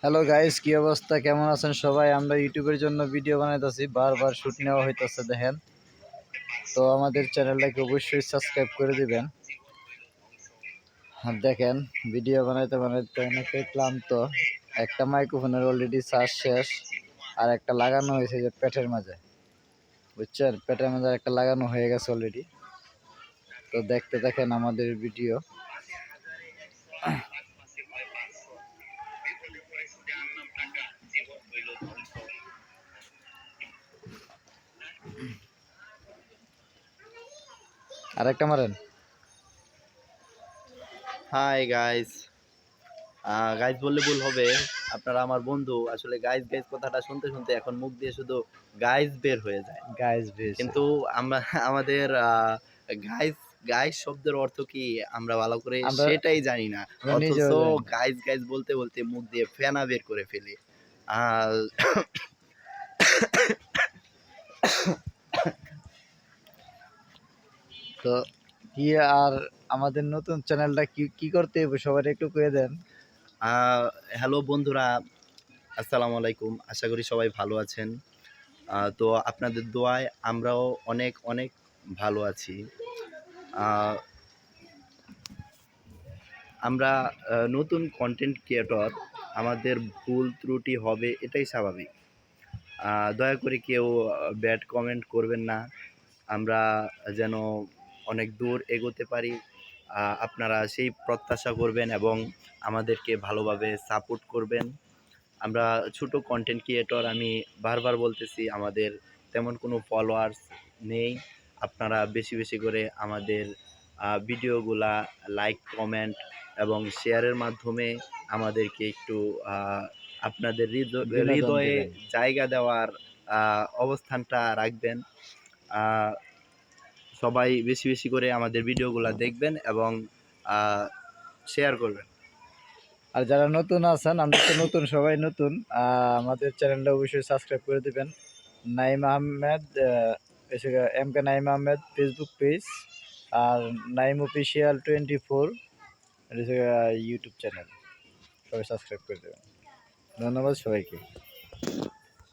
Hello guys, কি অবস্থা? কেমন আছেন সবাই? আমরা ইউটিউবের জন্য ভিডিও বানাইতেছি, বারবার শুট নেওয়া হইতেছে দেখেন। তো আমাদের চ্যানেলটাকে অবশ্যই সাবস্ক্রাইব করে দিবেন। দেখেন ভিডিও বানাইতে বানাইতে অনেকটাই ক্লান্ত। একটা মাইক্রোফোনের অলরেডি চার্জ শেষ, আর একটা লাগানো হয়েছে যে পেটের মাঝে, বুঝছেন? পেটের মাঝে একটা লাগানো হয়ে গেছে অলরেডি। তো দেখতে দেখেন আমাদের ভিডিও। আরেকটা মারেন। Hi guys. গাইস বললে ভুল হবে, আপনারা আমার বন্ধু। আসলে গাইস গাইস কথাটা শুনতে শুনতে এখন মুখ দিয়ে শুধু গাইস বের হয়ে যায়। গাইস বেশ, কিন্তু আমরা আমাদের গাইস গাইস শব্দের অর্থ কি আমরা ভালো করে আমরা সেটাই জানি না। আমরা অথচ নিজেও জানি না। গাইস গাইস বলতে বলতে মুখ দিয়ে ফেনা বের করে ফেলি। আহ, তো কি আর আমাদের নতুন চ্যানেলটা কি কি করতে হবে সবাই একটু কয়ে দেন। হ্যালো বন্ধুরা, আসসালামু আলাইকুম। আশা করি সবাই ভালো আছেন। তো আপনাদের দোয়ায় আমরাও অনেক অনেক ভালো আছি। আহ, আমরা নতুন কন্টেন্ট ক্রিয়েটর, আমাদের ভুল ত্রুটি হবে, এটাই স্বাভাবিক। দয়া করে কেউ ব্যাড কমেন্ট করবেন না। আমরা যেন অনেক দূর এগোতে পারি, আপনারা সেই প্রত্যাশা করবেন এবং আমাদেরকে ভালোভাবে সাপোর্ট করবেন। আমরা ছোট কন্টেন্ট ক্রিয়েটর, আমি বারবার বলতেছি আমাদের তেমন কোনো ফলোয়ার্স নেই। আপনারা বেশি বেশি করে আমাদের ভিডিওগুলা লাইক, কমেন্ট এবং শেয়ারের মাধ্যমে আমাদেরকে একটু আপনাদের বিনোদন হৃদয়ে দিবেন। জায়গা দেওয়ার অবস্থানটা রাখবেন। আহ, সবাই বেশি বেশি করে আমাদের ভিডিওগুলা দেখবেন এবং শেয়ার করবেন। আর যারা নতুন আছেন, আমরা তো নতুন, সবাই নতুন, আমাদের চ্যানেলটা অবশ্যই সাবস্ক্রাইব করে দিবেন। Naim Ahmed, M K Naim Ahmed Facebook page, আর নাইম অফিসিয়াল 24 ইউটিউব চ্যানেল, সবাই সাবস্ক্রাইব করে দেবেন। ধন্যবাদ সবাইকে।